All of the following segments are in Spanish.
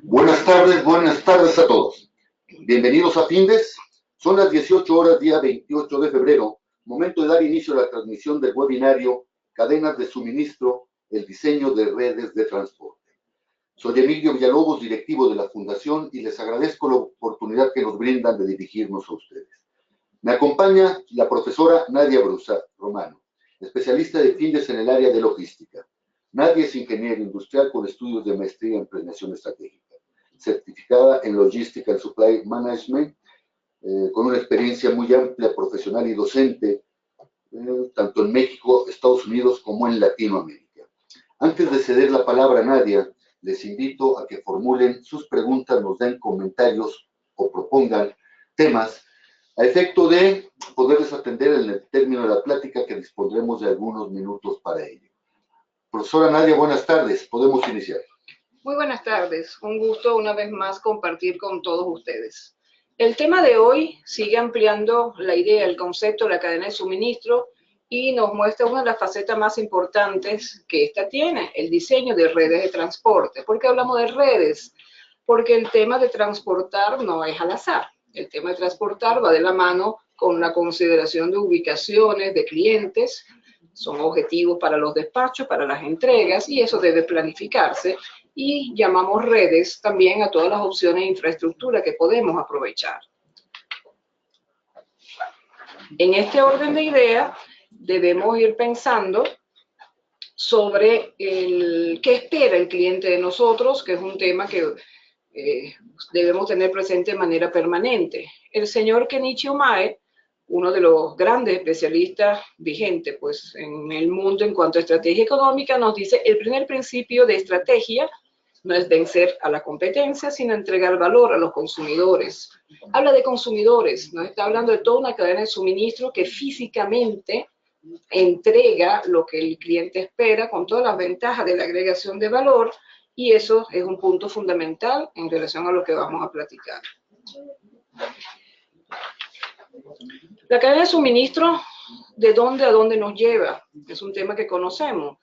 Buenas tardes a todos. Bienvenidos a Findes. Son las 18 horas, día 28 de febrero, momento de dar inicio a la transmisión del webinario Cadenas de Suministro, el diseño de redes de transporte. Soy Emilio Villalobos, directivo de la Fundación, y les agradezco la oportunidad que nos brindan de dirigirnos a ustedes. Me acompaña la profesora Nadia Brusa Romano, especialista de Findes en el área de logística. Nadia es ingeniera industrial con estudios de maestría en planeación estratégica, certificada en Logistics and Supply Management, con una experiencia muy amplia, profesional y docente, tanto en México, Estados Unidos, como en Latinoamérica. Antes de ceder la palabra a Nadia, les invito a que formulen sus preguntas, nos den comentarios o propongan temas a efecto de poderles atender en el término de la plática, que dispondremos de algunos minutos para ello. Profesora Nadia, buenas tardes. Podemos iniciar. Muy buenas tardes. Un gusto una vez más compartir con todos ustedes. El tema de hoy sigue ampliando la idea, el concepto de la cadena de suministro y nos muestra una de las facetas más importantes que esta tiene, el diseño de redes de transporte. ¿Por qué hablamos de redes? Porque el tema de transportar no es al azar. El tema de transportar va de la mano con la consideración de ubicaciones, de clientes, son objetivos para los despachos, para las entregas, y eso debe planificarse. Y llamamos redes también a todas las opciones de infraestructura que podemos aprovechar. En este orden de ideas, debemos ir pensando sobre qué espera el cliente de nosotros, que es un tema que debemos tener presente de manera permanente. El señor Kenichi Omae, uno de los grandes especialistas vigentes pues, en el mundo en cuanto a estrategia económica, nos dice el primer principio de estrategia no es vencer a la competencia, sino entregar valor a los consumidores. Habla de consumidores, nos está hablando de toda una cadena de suministro que físicamente entrega lo que el cliente espera con todas las ventajas de la agregación de valor, y eso es un punto fundamental en relación a lo que vamos a platicar. La cadena de suministro, ¿de dónde a dónde nos lleva? Es un tema que conocemos.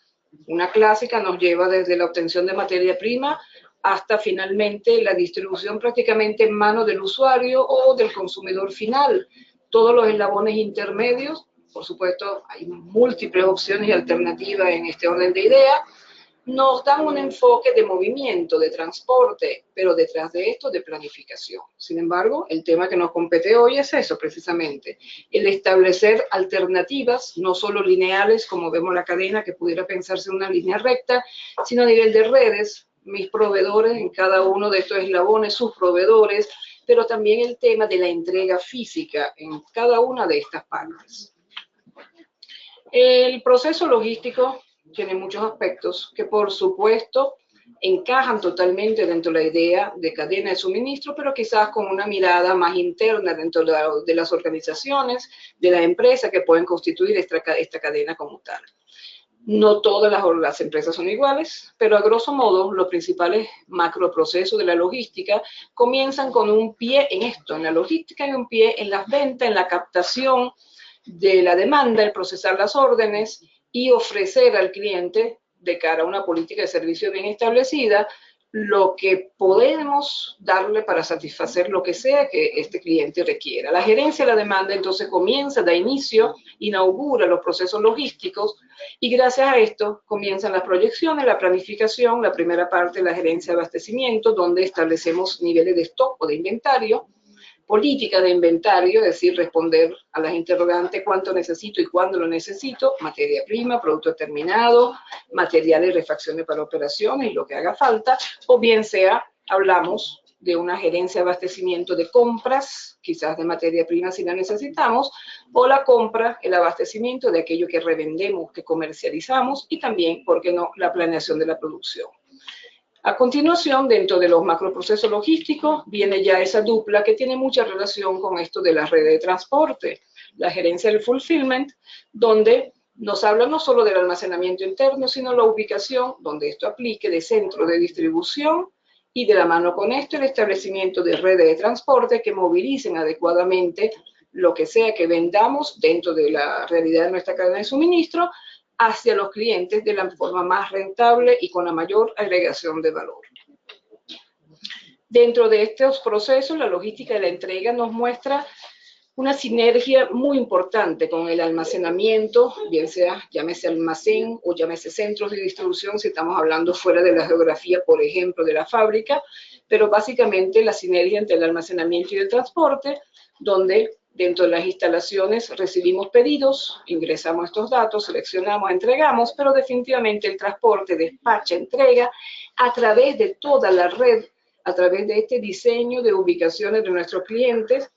Una clásica nos lleva desde la obtención de materia prima hasta finalmente la distribución prácticamente en manos del usuario o del consumidor final. Todos los eslabones intermedios, por supuesto, hay múltiples opciones y alternativas en este orden de ideas, nos dan un enfoque de movimiento, de transporte, pero detrás de esto de planificación. Sin embargo, el tema que nos compete hoy es eso precisamente, el establecer alternativas, no solo lineales, como vemos la cadena, que pudiera pensarse en una línea recta, sino a nivel de redes, mis proveedores en cada uno de estos eslabones, sus proveedores, pero también el tema de la entrega física en cada una de estas partes. El proceso logístico tiene muchos aspectos que, por supuesto, encajan totalmente dentro de la idea de cadena de suministro, pero quizás con una mirada más interna dentro de las organizaciones, de las empresas que pueden constituir esta cadena como tal. No todas las empresas son iguales, pero a grosso modo los principales macroprocesos de la logística comienzan con un pie en esto, en la logística, y un pie en las ventas, en la captación de la demanda, el procesar las órdenes y ofrecer al cliente, de cara a una política de servicio bien establecida, lo que podemos darle para satisfacer lo que sea que este cliente requiera. La gerencia de la demanda entonces comienza, da inicio, inaugura los procesos logísticos, y gracias a esto comienzan las proyecciones, la planificación, la primera parte, la gerencia de abastecimiento, donde establecemos niveles de stock o de inventario, política de inventario, es decir, responder a las interrogantes cuánto necesito y cuándo lo necesito, materia prima, producto terminado, materiales y refacciones para operaciones y lo que haga falta, o bien sea, hablamos de una gerencia de abastecimiento de compras, quizás de materia prima si la necesitamos, o la compra, el abastecimiento de aquello que revendemos, que comercializamos, y también, ¿por qué no?, la planeación de la producción. A continuación, dentro de los macroprocesos logísticos, viene ya esa dupla que tiene mucha relación con esto de las redes de transporte. La gerencia del fulfillment, donde nos habla no solo del almacenamiento interno, sino la ubicación, donde esto aplique, de centro de distribución, y de la mano con esto el establecimiento de redes de transporte que movilicen adecuadamente lo que sea que vendamos dentro de la realidad de nuestra cadena de suministro hacia los clientes de la forma más rentable y con la mayor agregación de valor. Dentro de estos procesos, la logística de la entrega nos muestra una sinergia muy importante con el almacenamiento, bien sea, llámese almacén o llámese centros de distribución, si estamos hablando fuera de la geografía, por ejemplo, de la fábrica, pero básicamente la sinergia entre el almacenamiento y el transporte, donde dentro de las instalaciones recibimos pedidos, ingresamos estos datos, seleccionamos, entregamos, pero definitivamente el transporte, despacha, entrega a través de toda la red, a través de este diseño de ubicaciones de nuestros clientes,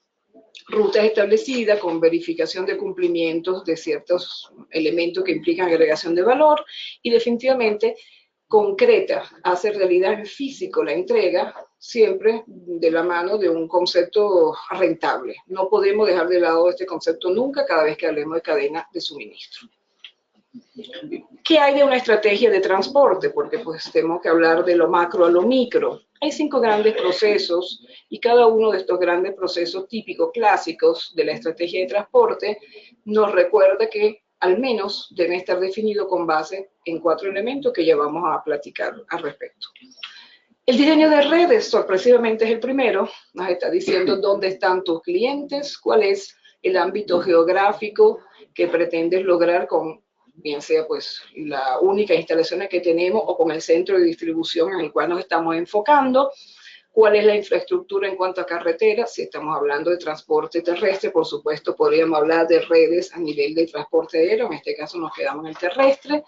rutas establecidas con verificación de cumplimientos de ciertos elementos que implican agregación de valor y definitivamente concreta, hace realidad en físico la entrega, siempre de la mano de un concepto rentable. No podemos dejar de lado este concepto nunca cada vez que hablemos de cadena de suministro. ¿Qué hay de una estrategia de transporte? Porque pues tenemos que hablar de lo macro a lo micro. Hay 5 grandes procesos y cada uno de estos grandes procesos típicos, clásicos de la estrategia de transporte nos recuerda que al menos deben estar definidos con base en 4 elementos que ya vamos a platicar al respecto. El diseño de redes, sorpresivamente, es el primero. Nos está diciendo dónde están tus clientes, cuál es el ámbito geográfico que pretendes lograr con, bien sea pues la única instalación que tenemos o con el centro de distribución en el cual nos estamos enfocando, cuál es la infraestructura en cuanto a carreteras, si estamos hablando de transporte terrestre, por supuesto podríamos hablar de redes a nivel de transporte aéreo, en este caso nos quedamos en el terrestre,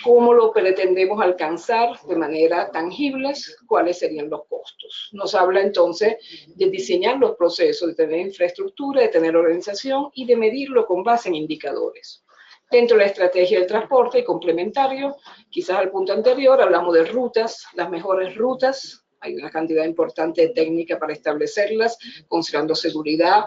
cómo lo pretendemos alcanzar de manera tangible, cuáles serían los costos. Nos habla entonces de diseñar los procesos, de tener infraestructura, de tener organización y de medirlo con base en indicadores. Dentro de la estrategia del transporte y complementario, quizás al punto anterior, hablamos de rutas, las mejores rutas, hay una cantidad importante de técnicas para establecerlas, considerando seguridad,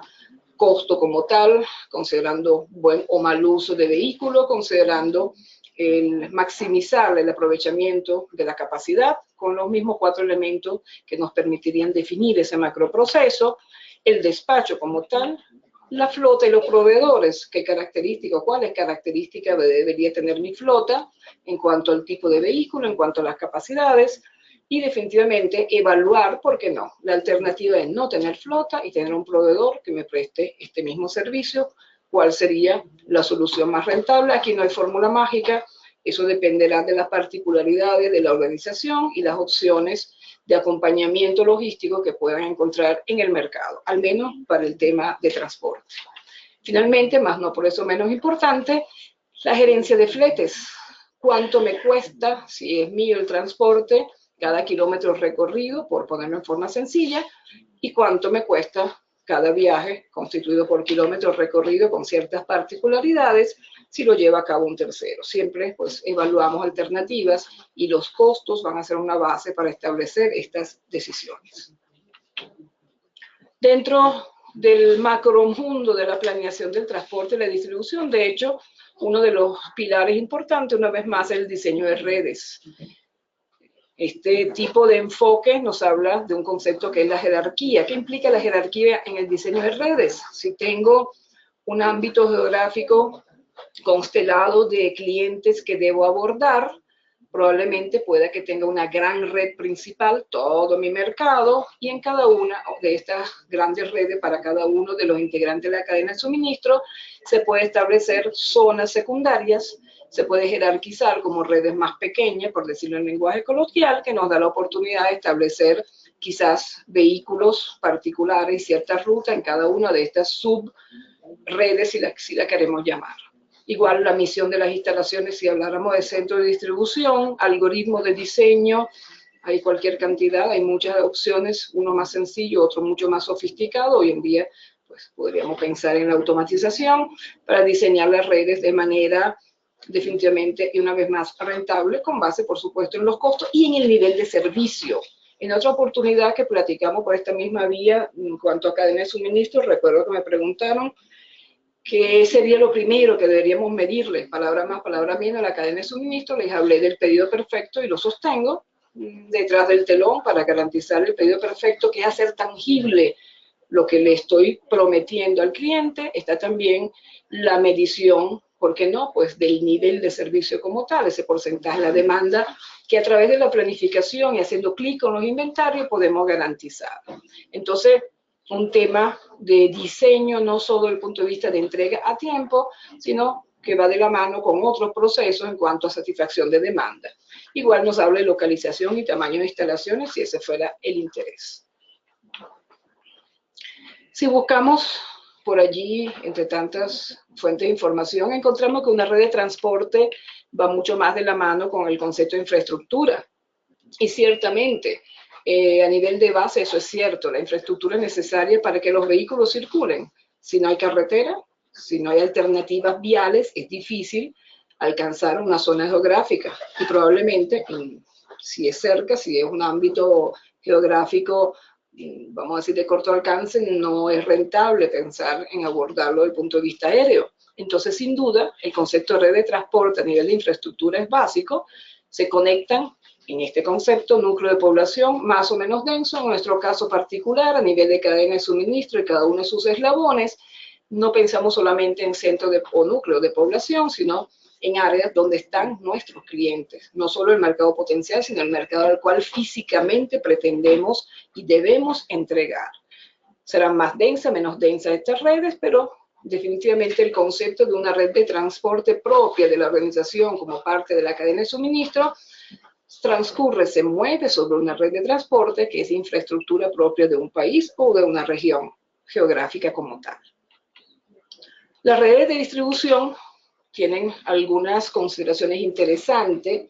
costo como tal, considerando buen o mal uso de vehículos, considerando el maximizar el aprovechamiento de la capacidad, con los mismos 4 elementos que nos permitirían definir ese macroproceso, el despacho como tal, la flota y los proveedores, qué características, cuáles características debería tener mi flota en cuanto al tipo de vehículo, en cuanto a las capacidades, y definitivamente evaluar, ¿por qué no? La alternativa es no tener flota y tener un proveedor que me preste este mismo servicio. ¿Cuál sería la solución más rentable? Aquí no hay fórmula mágica, eso dependerá de las particularidades de la organización y las opciones de acompañamiento logístico que puedan encontrar en el mercado, al menos para el tema de transporte. Finalmente, más no por eso menos importante, la gerencia de fletes. ¿Cuánto me cuesta, si es mío el transporte, cada kilómetro recorrido, por ponerlo en forma sencilla, y cuánto me cuesta cada viaje constituido por kilómetros recorridos con ciertas particularidades si lo lleva a cabo un tercero? Siempre pues evaluamos alternativas y los costos van a ser una base para establecer estas decisiones. Dentro del macromundo de la planeación del transporte y la distribución, de hecho, uno de los pilares importantes, una vez más, es el diseño de redes. Este tipo de enfoque nos habla de un concepto que es la jerarquía. ¿Qué implica la jerarquía en el diseño de redes? Si tengo un ámbito geográfico constelado de clientes que debo abordar, probablemente pueda que tenga una gran red principal, todo mi mercado, y en cada una de estas grandes redes, para cada uno de los integrantes de la cadena de suministro, se puede establecer zonas secundarias, se puede jerarquizar como redes más pequeñas, por decirlo en lenguaje coloquial, que nos da la oportunidad de establecer quizás vehículos particulares y ciertas rutas en cada una de estas subredes, si la queremos llamar. Igual la misión de las instalaciones, si habláramos de centro de distribución, algoritmos de diseño, hay cualquier cantidad, hay muchas opciones, uno más sencillo, otro mucho más sofisticado. Hoy en día pues, podríamos pensar en la automatización para diseñar las redes de manera definitivamente y una vez más rentable, con base por supuesto en los costos y en el nivel de servicio. En otra oportunidad que platicamos por esta misma vía en cuanto a cadena de suministro, recuerdo que me preguntaron qué sería lo primero que deberíamos medirle, palabra más, palabra menos, a la cadena de suministro. Les hablé del pedido perfecto y lo sostengo detrás del telón para garantizar el pedido perfecto, que es hacer tangible lo que le estoy prometiendo al cliente. Está también la medición ¿por qué no? Pues del nivel de servicio como tal, ese porcentaje de la demanda que a través de la planificación y haciendo clic con los inventarios podemos garantizar. Entonces, un tema de diseño no solo desde el punto de vista de entrega a tiempo, sino que va de la mano con otros procesos en cuanto a satisfacción de demanda. Igual nos habla de localización y tamaño de instalaciones, si ese fuera el interés. Si buscamos por allí, entre tantas fuentes de información, encontramos que una red de transporte va mucho más de la mano con el concepto de infraestructura. Y ciertamente, a nivel de base, eso es cierto, la infraestructura es necesaria para que los vehículos circulen. Si no hay carretera, si no hay alternativas viales, es difícil alcanzar una zona geográfica. Y probablemente, si es cerca, si es un ámbito geográfico, vamos a decir, de corto alcance, no es rentable pensar en abordarlo desde el punto de vista aéreo. Entonces, sin duda, el concepto de red de transporte a nivel de infraestructura es básico. Se conectan en este concepto núcleo de población más o menos denso, en nuestro caso particular, a nivel de cadena de suministro y cada uno de sus eslabones. No pensamos solamente en centro o núcleo de población, sino en áreas donde están nuestros clientes, no solo el mercado potencial, sino el mercado al cual físicamente pretendemos y debemos entregar. Serán más densas, menos densas estas redes, pero definitivamente el concepto de una red de transporte propia de la organización como parte de la cadena de suministro transcurre, se mueve sobre una red de transporte que es infraestructura propia de un país o de una región geográfica como tal. Las redes de distribución tienen algunas consideraciones interesantes,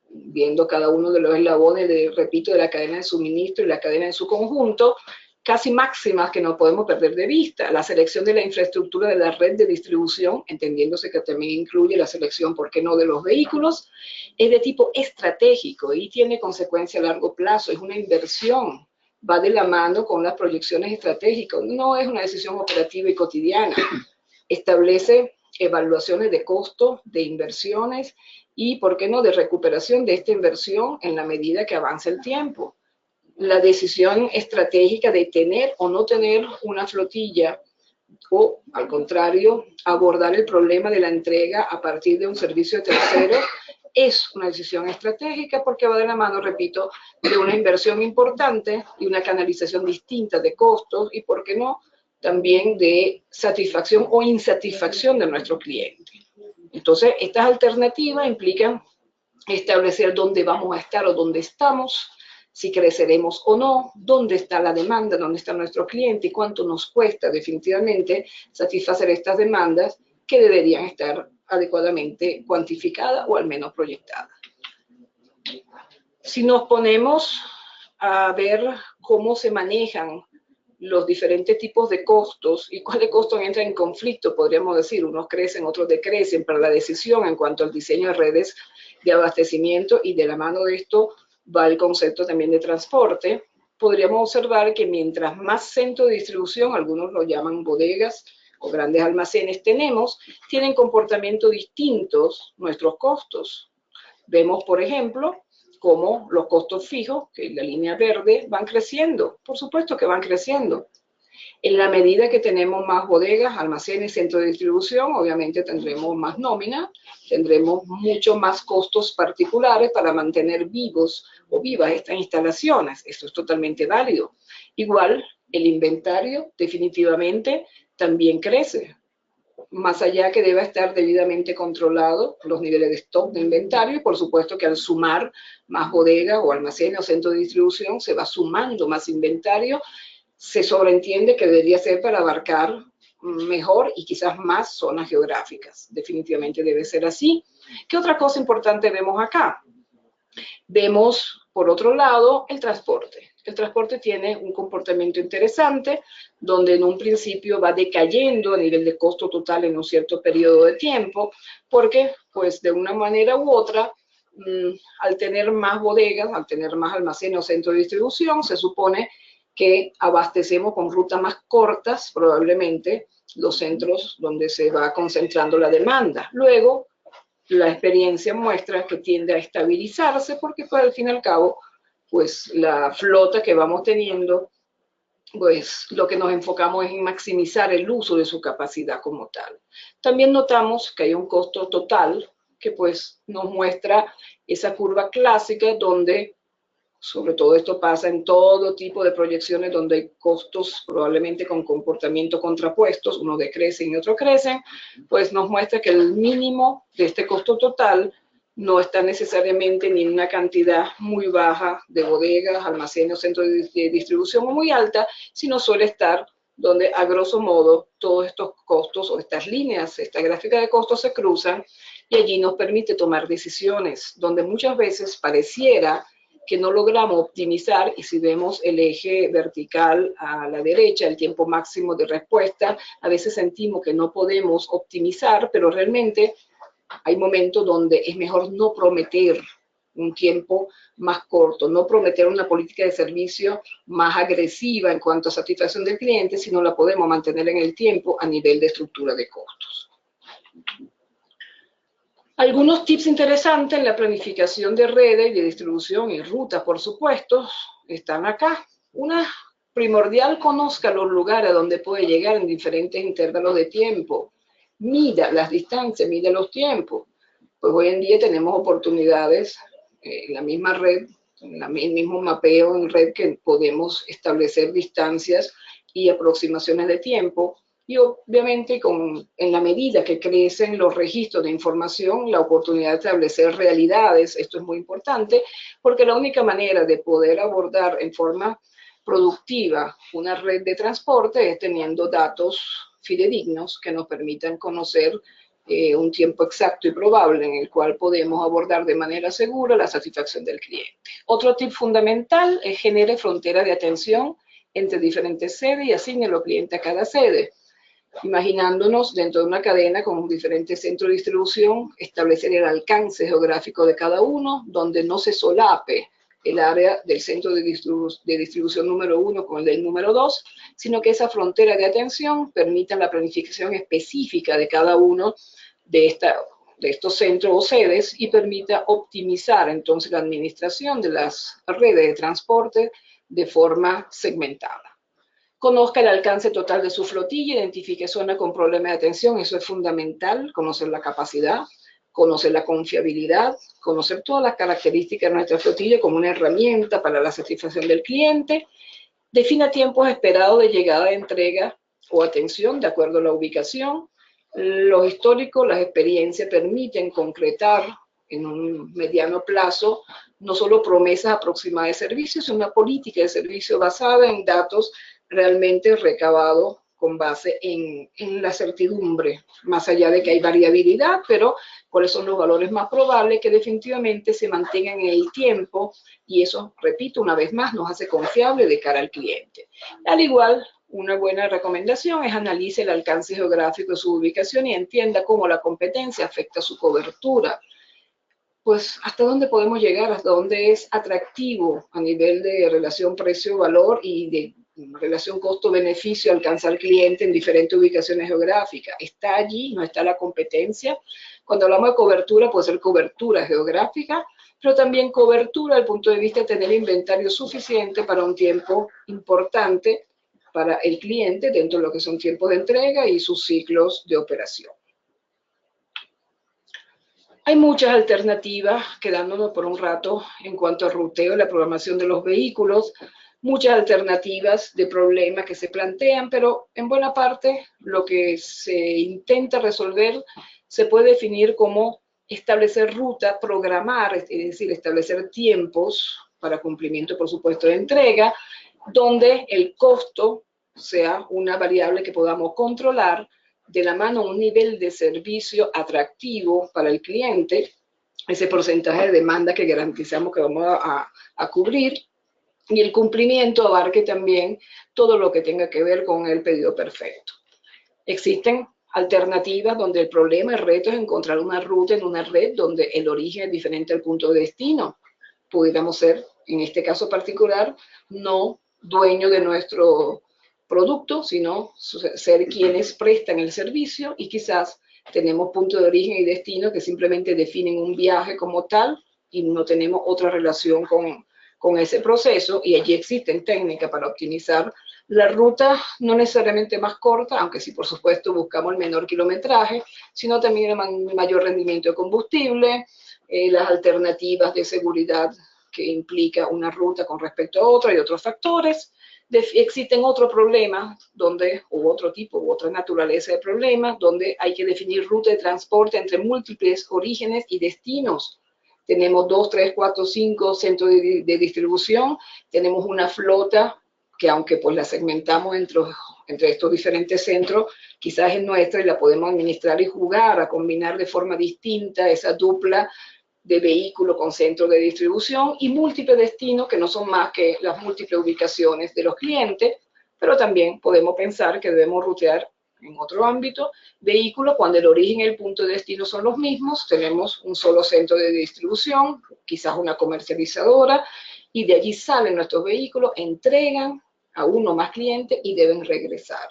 viendo cada uno de los eslabones, repito, de la cadena de suministro y la cadena en su conjunto, casi máximas que no podemos perder de vista. La selección de la infraestructura de la red de distribución, entendiéndose que también incluye la selección, ¿por qué no?, de los vehículos, es de tipo estratégico y tiene consecuencia a largo plazo, es una inversión, va de la mano con las proyecciones estratégicas, no es una decisión operativa y cotidiana. Establece evaluaciones de costo, de inversiones y, ¿por qué no?, de recuperación de esta inversión en la medida que avanza el tiempo. La decisión estratégica de tener o no tener una flotilla o, al contrario, abordar el problema de la entrega a partir de un servicio tercero es una decisión estratégica porque va de la mano, repito, de una inversión importante y una canalización distinta de costos y, ¿por qué no?, también de satisfacción o insatisfacción de nuestro cliente. Entonces, estas alternativas implican establecer dónde vamos a estar o dónde estamos, si creceremos o no, dónde está la demanda, dónde está nuestro cliente y cuánto nos cuesta definitivamente satisfacer estas demandas que deberían estar adecuadamente cuantificadas o al menos proyectadas. Si nos ponemos a ver cómo se manejan los diferentes tipos de costos y cuáles costos entran en conflicto, podríamos decir, unos crecen, otros decrecen para la decisión en cuanto al diseño de redes de abastecimiento y de la mano de esto va el concepto también de transporte, podríamos observar que mientras más centros de distribución, algunos lo llaman bodegas o grandes almacenes tenemos, tienen comportamientos distintos nuestros costos. Vemos, por ejemplo, cómo los costos fijos, que en la línea verde, van creciendo. Por supuesto que van creciendo. En la medida que tenemos más bodegas, almacenes, centros de distribución, obviamente tendremos más nómina, tendremos mucho más costos particulares para mantener vivos o vivas estas instalaciones. Esto es totalmente válido. Igual, el inventario definitivamente también crece. Más allá que deba estar debidamente controlado los niveles de stock de inventario y por supuesto que al sumar más bodegas o almacenes o centros de distribución se va sumando más inventario, se sobreentiende que debería ser para abarcar mejor y quizás más zonas geográficas. Definitivamente debe ser así. ¿Qué otra cosa importante vemos acá? Vemos, por otro lado, el transporte. El transporte tiene un comportamiento interesante, donde en un principio va decayendo a nivel de costo total en un cierto periodo de tiempo, porque, pues, de una manera u otra, al tener más bodegas, al tener más almacenes o centros de distribución, se supone que abastecemos con rutas más cortas, probablemente, los centros donde se va concentrando la demanda. Luego, la experiencia muestra que tiende a estabilizarse porque, pues, al fin y al cabo, pues la flota que vamos teniendo pues lo que nos enfocamos es en maximizar el uso de su capacidad como tal. También notamos que hay un costo total que pues nos muestra esa curva clásica donde, sobre todo esto pasa en todo tipo de proyecciones donde hay costos probablemente con comportamiento contrapuestos, uno decrece y otro crece, pues nos muestra que el mínimo de este costo total no está necesariamente ni en una cantidad muy baja de bodegas, almacenes o centros de distribución o muy alta, sino suele estar donde a grosso modo todos estos costos o estas líneas, esta gráfica de costos se cruzan y allí nos permite tomar decisiones, donde muchas veces pareciera que no logramos optimizar, y si vemos el eje vertical a la derecha, el tiempo máximo de respuesta, a veces sentimos que no podemos optimizar, pero realmente hay momentos donde es mejor no prometer un tiempo más corto, no prometer una política de servicio más agresiva en cuanto a satisfacción del cliente, sino la podemos mantener en el tiempo a nivel de estructura de costos. Algunos tips interesantes en la planificación de redes, de distribución y rutas, por supuesto, están acá. Una primordial: conozca los lugares a donde puede llegar en diferentes intervalos de tiempo. Mida las distancias, mida los tiempos. Pues hoy en día tenemos oportunidades en la misma red, en el mismo mapeo en red, que podemos establecer distancias y aproximaciones de tiempo. Y obviamente en la medida que crecen los registros de información, la oportunidad de establecer realidades, esto es muy importante, porque la única manera de poder abordar en forma productiva una red de transporte es teniendo datos fidedignos que nos permitan conocer un tiempo exacto y probable en el cual podemos abordar de manera segura la satisfacción del cliente. Otro tip fundamental es genere fronteras de atención entre diferentes sedes y asigne a los clientes a cada sede. Imaginándonos dentro de una cadena con diferentes centros de distribución, establecer el alcance geográfico de cada uno, donde no se solape el área del centro de distribución número 1 con el del número 2, sino que esa frontera de atención permita la planificación específica de cada uno de estos centros o sedes y permita optimizar entonces la administración de las redes de transporte de forma segmentada. Conozca el alcance total de su flotilla, identifique zonas con problemas de atención, eso es fundamental, conocer la capacidad, conocer la confiabilidad, conocer todas las características de nuestra flotilla como una herramienta para la satisfacción del cliente. Defina tiempos esperados de llegada de entrega o atención de acuerdo a la ubicación. Los históricos, las experiencias permiten concretar en un mediano plazo no solo promesas aproximadas de servicios, sino una política de servicio basada en datos realmente recabados con base en la certidumbre, más allá de que hay variabilidad, pero cuáles son los valores más probables que definitivamente se mantengan en el tiempo, y eso, repito, una vez más, nos hace confiable de cara al cliente. Al igual, una buena recomendación es analice el alcance geográfico de su ubicación y entienda cómo la competencia afecta su cobertura. Pues hasta dónde podemos llegar, hasta dónde es atractivo a nivel de relación precio-valor y de relación costo-beneficio alcanzar cliente en diferentes ubicaciones geográficas. ¿Está allí? ¿No está la competencia? Cuando hablamos de cobertura, puede ser cobertura geográfica, pero también cobertura desde el punto de vista de tener inventario suficiente para un tiempo importante para el cliente dentro de lo que son tiempos de entrega y sus ciclos de operación. Hay muchas alternativas, quedándonos por un rato en cuanto al ruteo y la programación de los vehículos, muchas alternativas de problemas que se plantean, pero en buena parte lo que se intenta resolver se puede definir como establecer ruta, programar, es decir, establecer tiempos para cumplimiento, por supuesto, de entrega, donde el costo sea una variable que podamos controlar de la mano a un nivel de servicio atractivo para el cliente, ese porcentaje de demanda que garantizamos que vamos a cubrir, y el cumplimiento abarque también todo lo que tenga que ver con el pedido perfecto. Existen alternativas donde el problema, el reto es encontrar una ruta en una red donde el origen es diferente al punto de destino. Pudiéramos ser, en este caso particular, no dueño de nuestro producto, sino ser quienes prestan el servicio, y quizás tenemos punto de origen y destino que simplemente definen un viaje como tal y no tenemos otra relación con ese proceso, y allí existen técnicas para optimizar la ruta, no necesariamente más corta, aunque sí, por supuesto, buscamos el menor kilometraje, sino también el mayor rendimiento de combustible, las alternativas de seguridad que implica una ruta con respecto a otra y otros factores. Existen otros problemas u otro tipo u otra naturaleza de problemas donde hay que definir ruta de transporte entre múltiples orígenes y destinos. Tenemos 2, 3, 4, 5 centros de distribución, tenemos una flota que aunque pues la segmentamos entre estos diferentes centros, quizás es nuestra y la podemos administrar y jugar a combinar de forma distinta esa dupla de vehículos con centros de distribución y múltiples destinos que no son más que las múltiples ubicaciones de los clientes, pero también podemos pensar que debemos rutear en otro ámbito vehículos cuando el origen y el punto de destino son los mismos, tenemos un solo centro de distribución, quizás una comercializadora, y de allí salen nuestros vehículos, entregan a uno más clientes y deben regresar.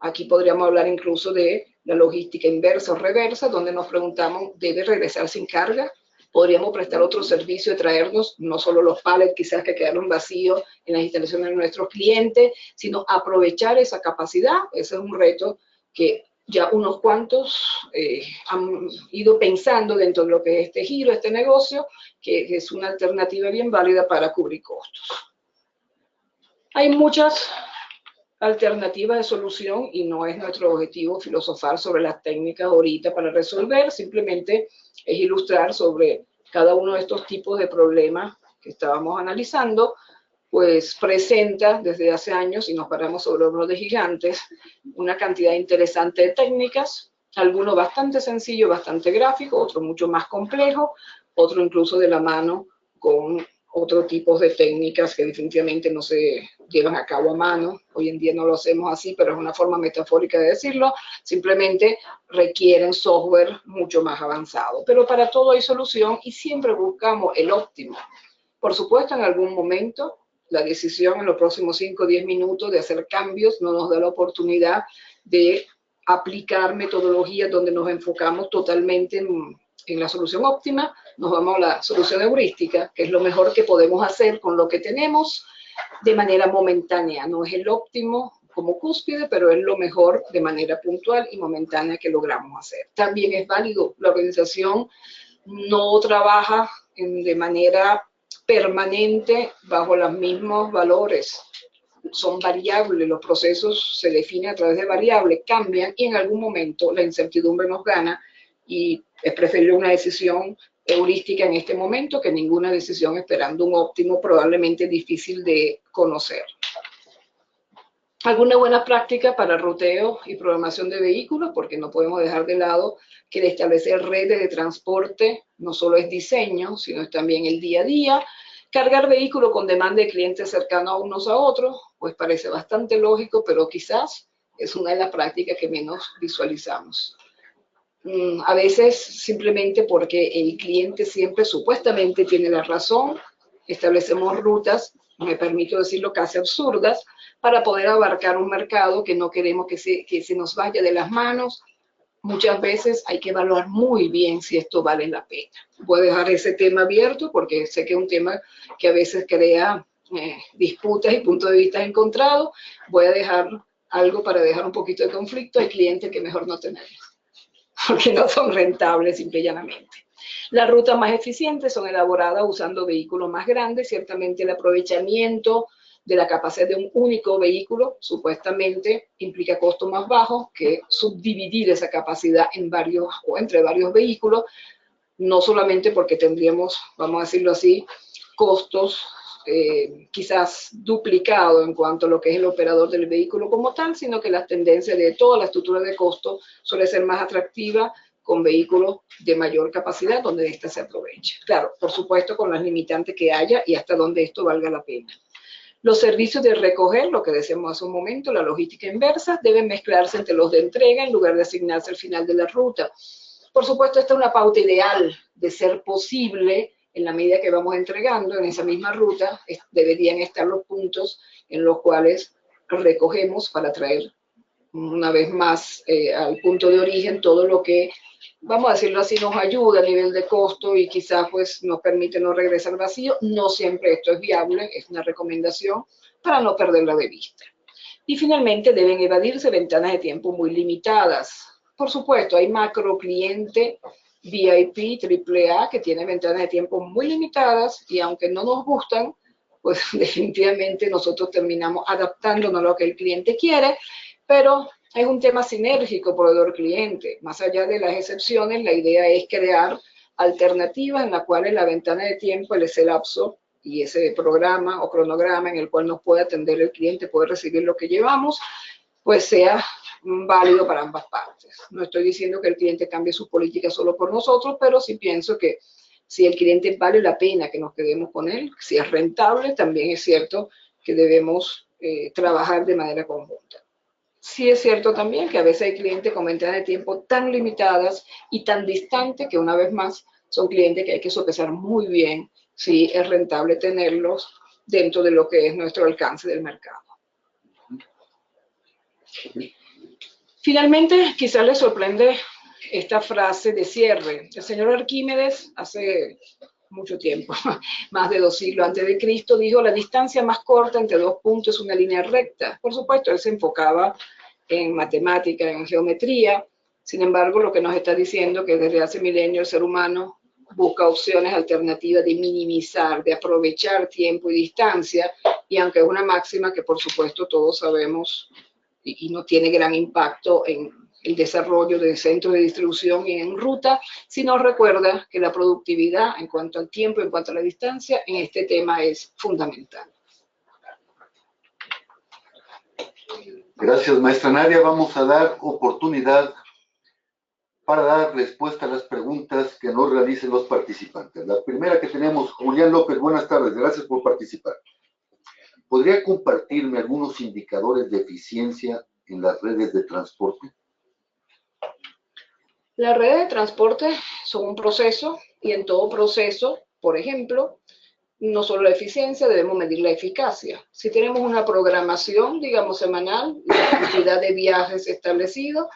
Aquí podríamos hablar incluso de la logística inversa o reversa, donde nos preguntamos, ¿debe regresar sin carga? Podríamos prestar otro servicio de traernos no solo los pallets quizás que quedaron vacíos en las instalaciones de nuestros clientes, sino aprovechar esa capacidad. Ese es un reto que ya unos cuantos han ido pensando dentro de lo que es este giro, este negocio, que es una alternativa bien válida para cubrir costos. Hay muchas alternativas de solución y no es nuestro objetivo filosofar sobre las técnicas ahorita para resolver, simplemente es ilustrar sobre cada uno de estos tipos de problemas que estábamos analizando, pues presenta desde hace años, y nos paramos sobre hombros de gigantes, una cantidad interesante de técnicas, algunos bastante sencillos, bastante gráficos, otros mucho más complejos, otro incluso de la mano con otro tipo de técnicas que definitivamente no se llevan a cabo a mano. Hoy en día no lo hacemos así, pero es una forma metafórica de decirlo. Simplemente requieren software mucho más avanzado. Pero para todo hay solución y siempre buscamos el óptimo. Por supuesto, en algún momento, la decisión en los próximos 5 o 10 minutos de hacer cambios no nos da la oportunidad de aplicar metodologías donde nos enfocamos totalmente en la solución óptima, nos vamos a la solución heurística, que es lo mejor que podemos hacer con lo que tenemos de manera momentánea. No es el óptimo como cúspide, pero es lo mejor de manera puntual y momentánea que logramos hacer. También es válido, la organización no trabaja de manera permanente bajo los mismos valores. Son variables, los procesos se definen a través de variables, cambian y en algún momento la incertidumbre nos gana y es preferible una decisión heurística en este momento que ninguna decisión esperando un óptimo probablemente difícil de conocer. Alguna buena práctica para ruteo y programación de vehículos, porque no podemos dejar de lado que el establecer redes de transporte no solo es diseño, sino es también el día a día. Cargar vehículos con demanda de clientes cercanos unos a otros, pues parece bastante lógico, pero quizás es una de las prácticas que menos visualizamos. A veces simplemente porque el cliente siempre supuestamente tiene la razón, establecemos rutas, me permito decirlo, casi absurdas, para poder abarcar un mercado que no queremos que se nos vaya de las manos. Muchas veces hay que evaluar muy bien si esto vale la pena. Voy a dejar ese tema abierto porque sé que es un tema que a veces crea disputas y puntos de vista encontrados. Voy a dejar algo para dejar un poquito de conflicto. Hay clientes que mejor no tenerlos, porque no son rentables simple y llanamente. Las rutas más eficientes son elaboradas usando vehículos más grandes. Ciertamente el aprovechamiento de la capacidad de un único vehículo supuestamente implica costos más bajos que subdividir esa capacidad en varios o entre varios vehículos, no solamente porque tendríamos, vamos a decirlo así, costos quizás duplicados en cuanto a lo que es el operador del vehículo como tal, sino que las tendencias de toda la estructura de costos suele ser más atractiva con vehículos de mayor capacidad donde ésta se aproveche. Claro, por supuesto con las limitantes que haya y hasta donde esto valga la pena. Los servicios de recoger, lo que decíamos hace un momento, la logística inversa, deben mezclarse entre los de entrega en lugar de asignarse al final de la ruta. Por supuesto, esta es una pauta ideal de ser posible en la medida que vamos entregando en esa misma ruta, deberían estar los puntos en los cuales recogemos para traer una vez más al punto de origen todo lo que, vamos a decirlo así, nos ayuda a nivel de costo y quizás pues nos permite no regresar vacío. No siempre esto es viable, es una recomendación para no perderla de vista. Y finalmente deben evadirse ventanas de tiempo muy limitadas. Por supuesto, hay macro cliente VIP, AAA, que tiene ventanas de tiempo muy limitadas y aunque no nos gustan, pues definitivamente nosotros terminamos adaptándonos a lo que el cliente quiere, pero es un tema sinérgico proveedor-cliente. Más allá de las excepciones, la idea es crear alternativas en las cuales la ventana de tiempo, ese lapso y ese programa o cronograma en el cual nos puede atender el cliente, puede recibir lo que llevamos, pues sea válido para ambas partes. No estoy diciendo que el cliente cambie su política solo por nosotros, pero sí pienso que si el cliente vale la pena que nos quedemos con él, si es rentable, también es cierto que debemos trabajar de manera conjunta. Sí es cierto también que a veces hay clientes con ventanas de tiempo tan limitadas y tan distantes que una vez más son clientes que hay que sopesar muy bien si es rentable tenerlos dentro de lo que es nuestro alcance del mercado. Finalmente, quizás les sorprende esta frase de cierre. El señor Arquímedes, hace mucho tiempo, más de 2 siglos antes de Cristo, dijo: la distancia más corta entre 2 puntos es una línea recta. Por supuesto, él se enfocaba en matemática, en geometría. Sin embargo, lo que nos está diciendo que desde hace milenios el ser humano busca opciones alternativas de minimizar, de aprovechar tiempo y distancia, y aunque es una máxima que por supuesto todos sabemos y no tiene gran impacto en el desarrollo de centros de distribución y en ruta, si nos recuerda que la productividad en cuanto al tiempo, en cuanto a la distancia, en este tema es fundamental. Gracias, maestra Nadia. Vamos a dar oportunidad para dar respuesta a las preguntas que nos realicen los participantes. La primera que tenemos, Julián López, buenas tardes, gracias por participar. ¿Podría compartirme algunos indicadores de eficiencia en las redes de transporte? Las redes de transporte son un proceso y en todo proceso, por ejemplo, no solo la eficiencia, debemos medir la eficacia. Si tenemos una programación, digamos, semanal, la cantidad de viajes establecidos,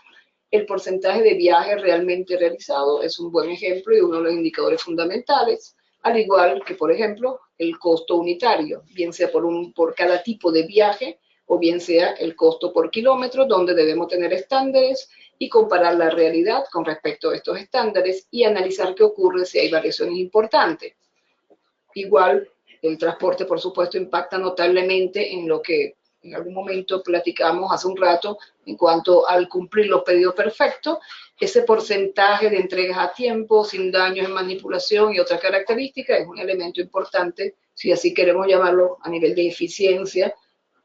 el porcentaje de viajes realmente realizado es un buen ejemplo y uno de los indicadores fundamentales, al igual que, por ejemplo, el costo unitario, bien sea por cada tipo de viaje o bien sea el costo por kilómetro, donde debemos tener estándares y comparar la realidad con respecto a estos estándares y analizar qué ocurre si hay variaciones importantes. Igual, el transporte, por supuesto, impacta notablemente en lo que en algún momento platicamos hace un rato en cuanto al cumplir los pedidos perfectos, ese porcentaje de entregas a tiempo, sin daños en manipulación y otras características, es un elemento importante, si así queremos llamarlo, a nivel de eficiencia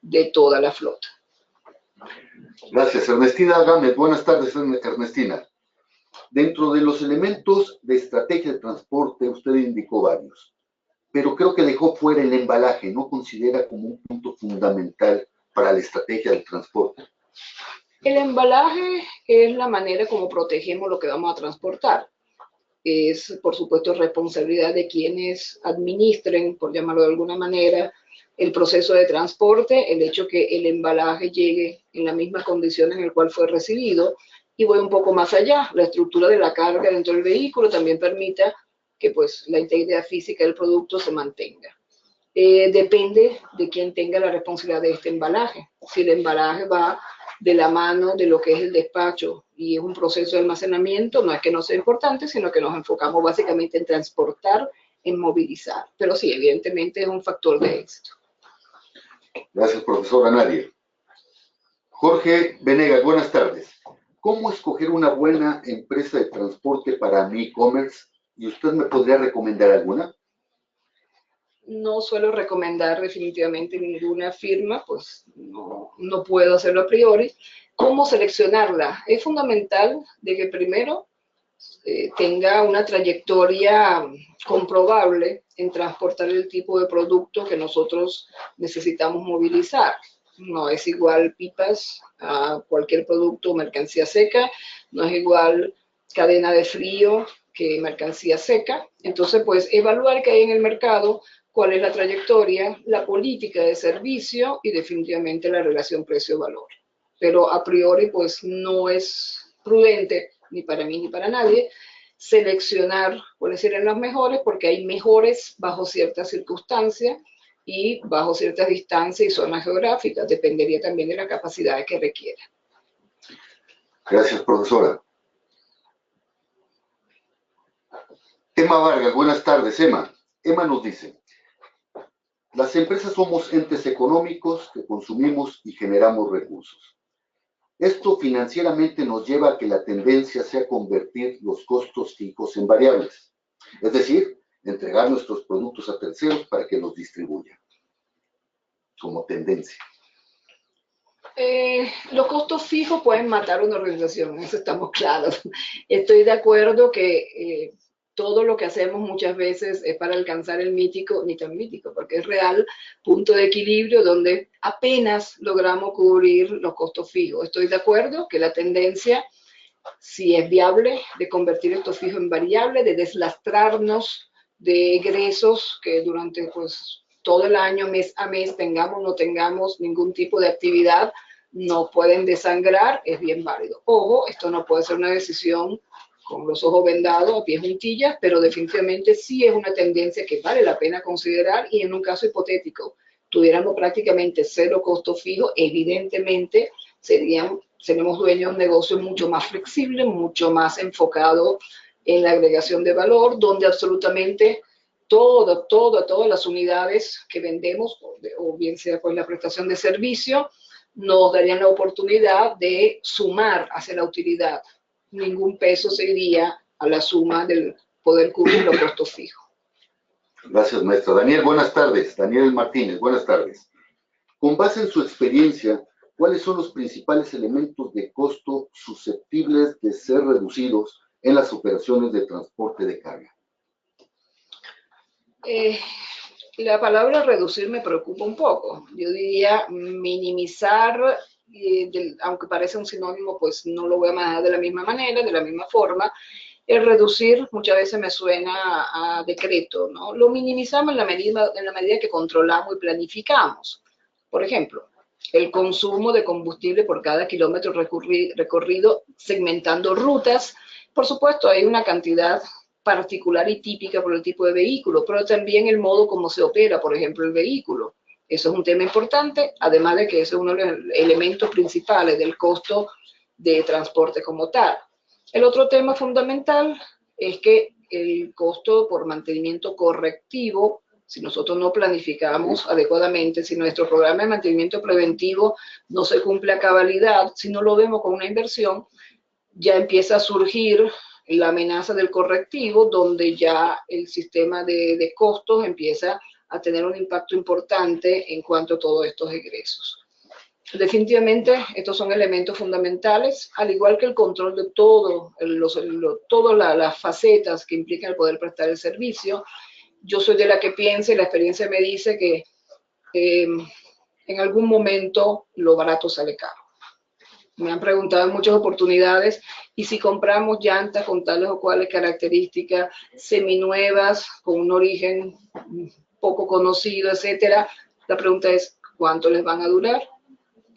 de toda la flota. Gracias, Ernestina Gámez. Buenas tardes, Ernestina. Dentro de los elementos de estrategia de transporte, usted indicó varios, pero creo que dejó fuera el embalaje. ¿No considera como un punto fundamental para la estrategia del transporte? El embalaje es la manera como protegemos lo que vamos a transportar. Es, por supuesto, responsabilidad de quienes administren, por llamarlo de alguna manera, el proceso de transporte, el hecho que el embalaje llegue en la misma condición en la cual fue recibido. Y voy un poco más allá, la estructura de la carga dentro del vehículo también permita que pues, la integridad física del producto se mantenga. Depende de quién tenga la responsabilidad de este embalaje. Si el embalaje va de la mano de lo que es el despacho y es un proceso de almacenamiento, no es que no sea importante, sino que nos enfocamos básicamente en transportar, en movilizar. Pero sí, evidentemente es un factor de éxito. Gracias, profesora Nadia. Jorge Venegas, buenas tardes. ¿Cómo escoger una buena empresa de transporte para mi e-commerce? ¿Y usted me podría recomendar alguna? No suelo recomendar definitivamente ninguna firma, pues no puedo hacerlo a priori. ¿Cómo seleccionarla? Es fundamental de que primero tenga una trayectoria comprobable en transportar el tipo de producto que nosotros necesitamos movilizar. No es igual pipas a cualquier producto o mercancía seca, no es igual cadena de frío que mercancía seca. Entonces, pues, evaluar qué hay en el mercado, cuál es la trayectoria, la política de servicio y definitivamente la relación precio-valor. pero a priori pues no es prudente, ni para mí ni para nadie, seleccionar, por decir, en los mejores, porque hay mejores bajo ciertas circunstancias y bajo ciertas distancias y zonas geográficas. Dependería también de la capacidad que requiera. Gracias, profesora. Emma Vargas, buenas tardes, Emma. Emma nos dice, las empresas somos entes económicos que consumimos y generamos recursos. Esto financieramente nos lleva a que la tendencia sea convertir los costos fijos en variables, es decir, entregar nuestros productos a terceros para que los distribuyan, como tendencia. Los costos fijos pueden matar una organización, eso estamos claros. Estoy de acuerdo que todo lo que hacemos muchas veces es para alcanzar el mítico, ni tan mítico, porque es real, punto de equilibrio donde apenas logramos cubrir los costos fijos. Estoy de acuerdo que la tendencia, si es viable, de convertir estos fijos en variables, de deslastrarnos de egresos que durante pues, todo el año, mes a mes, tengamos o no tengamos ningún tipo de actividad, no pueden desangrar, es bien válido. Ojo, esto no puede ser una decisión con los ojos vendados, a pies juntillas, pero definitivamente sí es una tendencia que vale la pena considerar y en un caso hipotético, tuviéramos prácticamente cero costo fijo, evidentemente seremos dueños de un negocio mucho más flexible, mucho más enfocado en la agregación de valor, donde absolutamente todas las unidades que vendemos, o bien sea pues la prestación de servicio, nos darían la oportunidad de sumar hacia la utilidad. Ningún peso se iría a la suma del poder cubrir los costos fijos. Gracias, maestra. Daniel, buenas tardes. Daniel Martínez, buenas tardes. Con base en su experiencia, ¿cuáles son los principales elementos de costo susceptibles de ser reducidos en las operaciones de transporte de carga? La palabra reducir me preocupa un poco. Yo diría minimizar, aunque parece un sinónimo, pues no lo voy a manejar de la misma manera, de la misma forma. El reducir muchas veces me suena a decreto, ¿no? Lo minimizamos en la medida que controlamos y planificamos. Por ejemplo, el consumo de combustible por cada kilómetro recorrido, segmentando rutas. Por supuesto, hay una cantidad particular y típica por el tipo de vehículo, pero también el modo como se opera, por ejemplo, el vehículo. Eso es un tema importante, además de que ese es uno de los elementos principales del costo de transporte como tal. El otro tema fundamental es que el costo por mantenimiento correctivo, si nosotros no planificamos adecuadamente, si nuestro programa de mantenimiento preventivo no se cumple a cabalidad, si no lo vemos con una inversión, ya empieza a surgir la amenaza del correctivo, donde ya el sistema de costos empieza a tener un impacto importante en cuanto a todos estos egresos. Definitivamente, estos son elementos fundamentales, al igual que el control de todas las facetas que implican el poder prestar el servicio. Yo soy de la que piensa y la experiencia me dice que en algún momento lo barato sale caro. Me han preguntado en muchas oportunidades, y si compramos llantas con tales o cuales características, seminuevas, con un origen poco conocido, etcétera, la pregunta es, ¿cuánto les van a durar?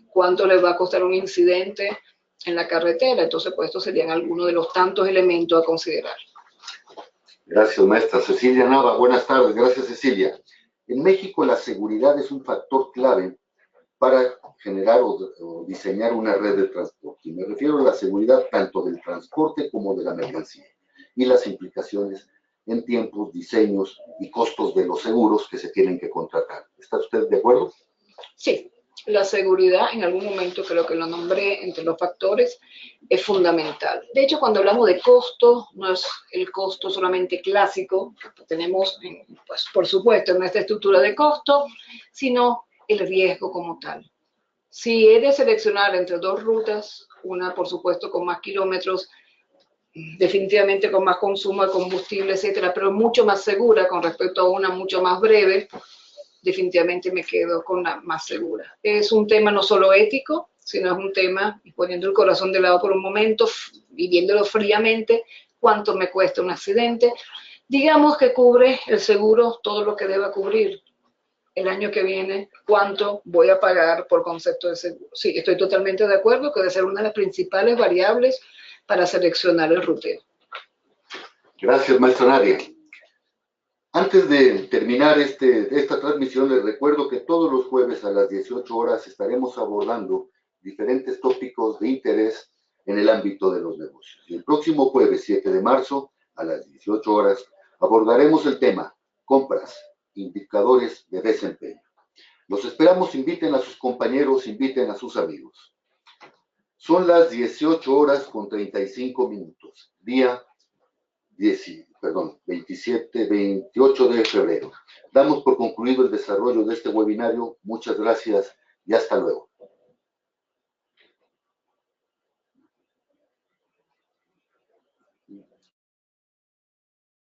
¿Cuánto les va a costar un incidente en la carretera? Entonces, pues estos serían algunos de los tantos elementos a considerar. Gracias, maestra. Cecilia Nava, buenas tardes. Gracias, Cecilia. En México la seguridad es un factor clave para generar o diseñar una red de transporte. Y me refiero a la seguridad tanto del transporte como de la mercancía y las implicaciones en tiempos, diseños y costos de los seguros que se tienen que contratar. ¿Está usted de acuerdo? Sí. La seguridad, en algún momento creo que lo nombré entre los factores, es fundamental. De hecho, cuando hablamos de costo, no es el costo solamente clásico que tenemos, pues, por supuesto, en nuestra estructura de costo, sino el riesgo como tal. Si he de seleccionar entre dos rutas, una por supuesto con más kilómetros, definitivamente con más consumo de combustible, etcétera, pero mucho más segura con respecto a una mucho más breve, definitivamente me quedo con la más segura. Es un tema no solo ético, sino es un tema, y poniendo el corazón de lado por un momento, viviéndolo fríamente, cuánto me cuesta un accidente. Digamos que cubre el seguro todo lo que deba cubrir. el año que viene cuánto voy a pagar por concepto de seguro. Sí, estoy totalmente de acuerdo que debe ser una de las principales variables para seleccionar el ruteo. Gracias, maestra Nadia. Antes de terminar esta transmisión, les recuerdo que todos los jueves a las 18 horas estaremos abordando diferentes tópicos de interés en el ámbito de los negocios. Y el próximo jueves 7 de marzo a las 18 horas abordaremos el tema compras, indicadores de desempeño. Los esperamos, inviten a sus compañeros, inviten a sus amigos. Son las 18 horas con 35 minutos, día 28 de febrero. Damos por concluido el desarrollo de este webinario. Muchas gracias y hasta luego.